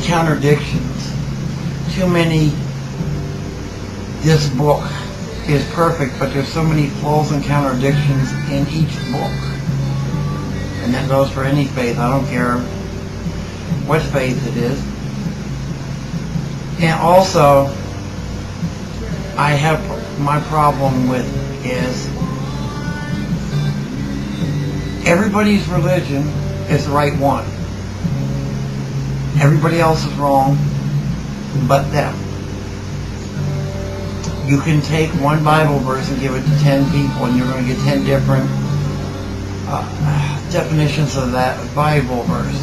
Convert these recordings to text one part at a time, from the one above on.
contradictions. Too many, this book is perfect, but there's so many flaws and contradictions in each book. And that goes for any faith. I don't care what faith it is. And also, I have my problem with is everybody's religion is the right one. Everybody else is wrong but them. You can take one Bible verse and give it to 10 people and you're going to get 10 different definitions of that Bible verse.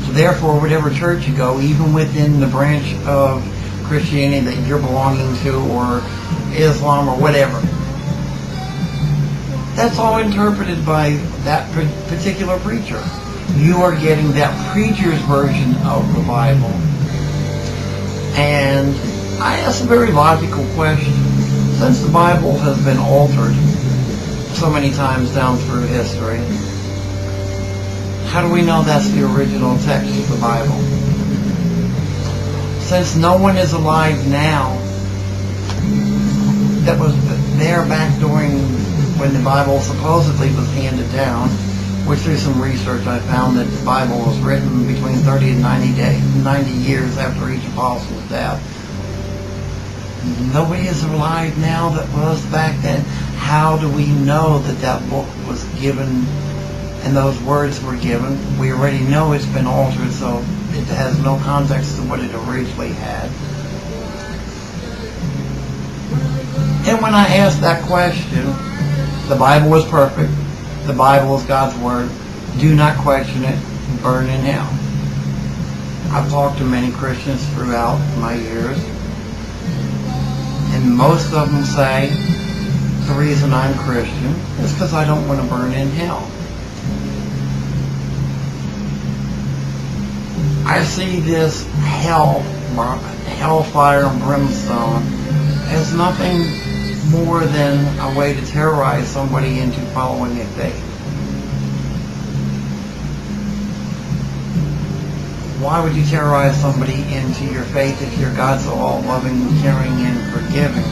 So therefore, whatever church you go, even within the branch of Christianity that you're belonging to, or Islam or whatever, that's all interpreted by that particular preacher. You are getting that preacher's version of the Bible. And I ask a very logical question. Since the Bible has been altered so many times down through history, how do we know that's the original text of the Bible? Since no one is alive now that was there back during when the Bible supposedly was handed down, which through some research I found that the Bible was written between 30 and 90 years after each apostle's death. Nobody is alive now that was back then. How do we know that that book was given and those words were given? We already know it's been altered, so it has no context to what it originally had. And when I asked that question, the Bible is perfect. The Bible is God's Word. Do not question it. Burn in hell. I've talked to many Christians throughout my years, and most of them say the reason I'm Christian is because I don't want to burn in hell. I see this hellfire and brimstone as nothing more than a way to terrorize somebody into following a faith. Why would you terrorize somebody into your faith if you're God so all-loving, caring, and forgiving?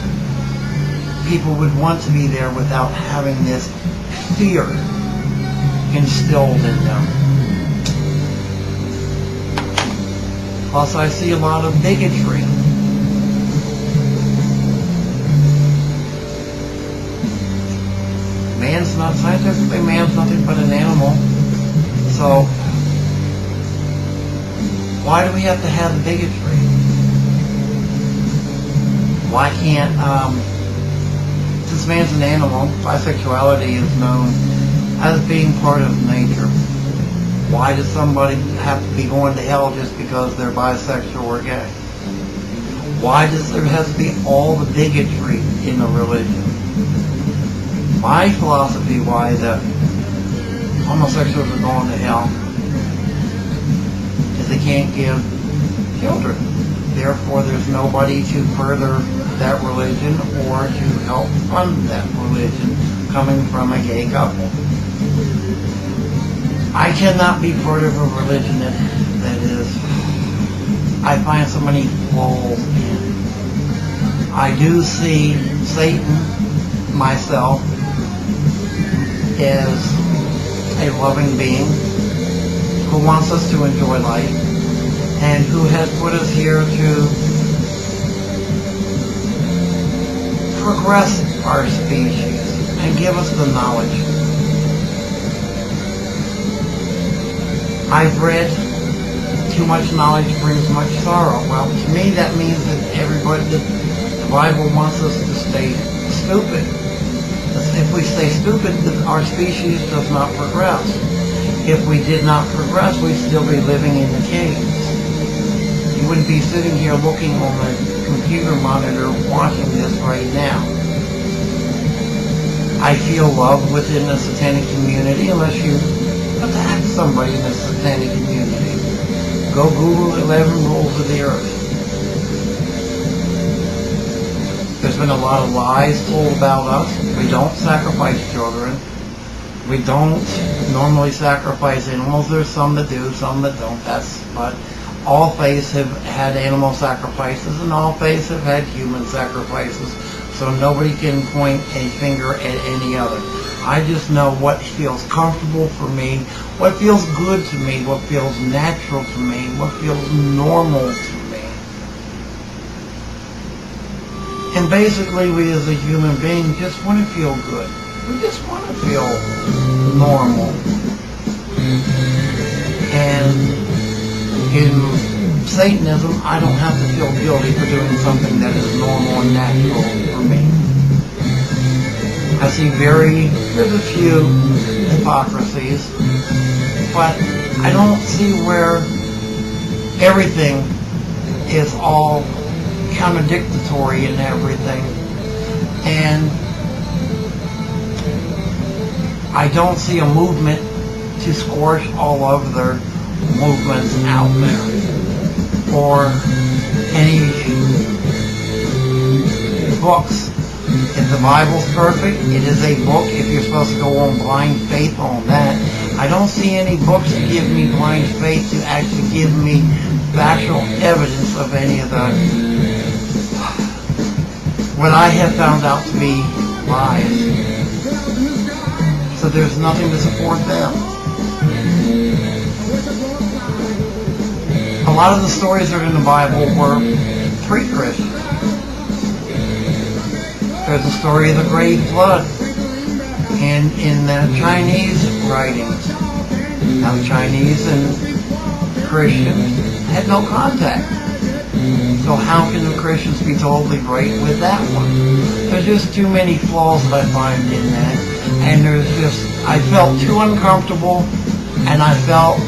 People would want to be there without having this fear instilled in them. Plus, I see a lot of bigotry. Scientifically, man's nothing but an animal. So, why do we have to have bigotry? Why can't, since man's an animal, bisexuality is known as being part of nature. Why does somebody have to be going to hell just because they're bisexual or gay? Why does there have to be all the bigotry in a religion? My philosophy why the homosexuals are going to hell is they can't give children. Therefore, there's nobody to further that religion or to help fund that religion coming from a gay couple. I cannot be part of a religion that is, I find so many flaws in. I do see Satan, myself, is a loving being who wants us to enjoy life and who has put us here to progress our species and give us the knowledge. I've read too much knowledge brings much sorrow. Well, to me that means that the Bible wants us to stay stupid. If we stay stupid, our species does not progress. If we did not progress, we'd still be living in the caves. You wouldn't be sitting here looking on a computer monitor watching this right now. I feel love within the satanic community unless you attack somebody in the satanic community. Go Google 11 rules of the earth. There's been a lot of lies told about us. We don't sacrifice children. We don't normally sacrifice animals. There's some that do, some that don't. But All faiths have had animal sacrifices, and all faiths have had human sacrifices. So nobody can point a finger at any other. I just know what feels comfortable for me, what feels good to me, what feels natural to me, what feels normal to me. And basically, we as a human being just want to feel good. We just want to feel normal. And in Satanism, I don't have to feel guilty for doing something that is normal and natural for me. I see there's a few hypocrisies, but I don't see where everything is all contradictory in everything. And I don't see a movement to squash all of their movements out there. Or any books. If the Bible's perfect, it is a book. If you're supposed to go on blind faith on that, I don't see any books to give me blind faith to actually give me factual evidence of any of the what I have found out to be lies. So there's nothing to support them. A lot of the stories that are in the Bible were pre-Christian. There's the story of the Great Flood and in the Chinese writings. Now the Chinese and Christians had no contact. So how can the Christians be totally right with that one? There's just too many flaws that I find in that. And I felt too uncomfortable, and I felt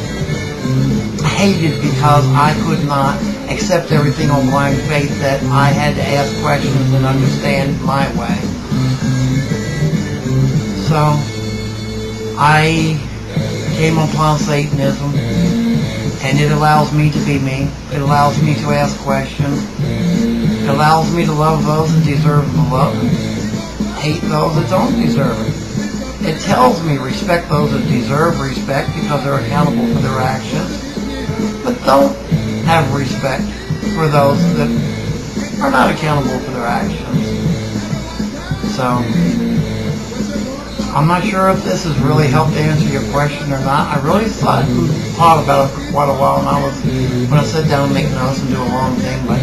hated because I could not accept everything on blind faith, that I had to ask questions and understand my way. So I came upon Satanism, and it allows me to be me. It allows me to ask questions. It allows me to love those that deserve the love, hate those that don't deserve it. It tells me respect those that deserve respect because they're accountable for their actions, but don't have respect for those that are not accountable for their actions. So, I'm not sure if this has really helped answer your question or not. I really thought about it for quite a while, and when I sat down and make notes and do a long thing, but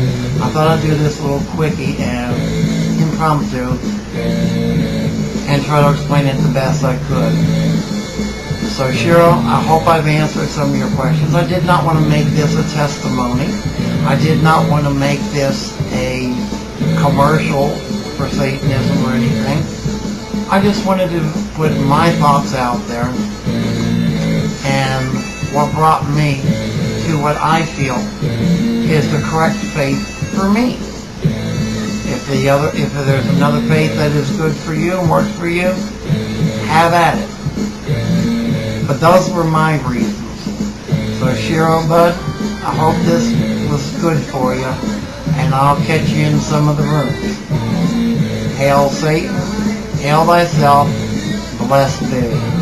I thought I'd do this little quickie and impromptu and try to explain it the best I could. So Cheryl, I hope I've answered some of your questions. I did not want to make this a testimony. I did not want to make this a commercial for Satanism or anything. I just wanted to put my thoughts out there and what brought me to what I feel is the correct faith for me. If there's another faith that is good for you and works for you, have at it. But those were my reasons. So Cheryl, bud, I hope this was good for you, and I'll catch you in some of the rooms. Hail Satan, hail thyself, blessed be.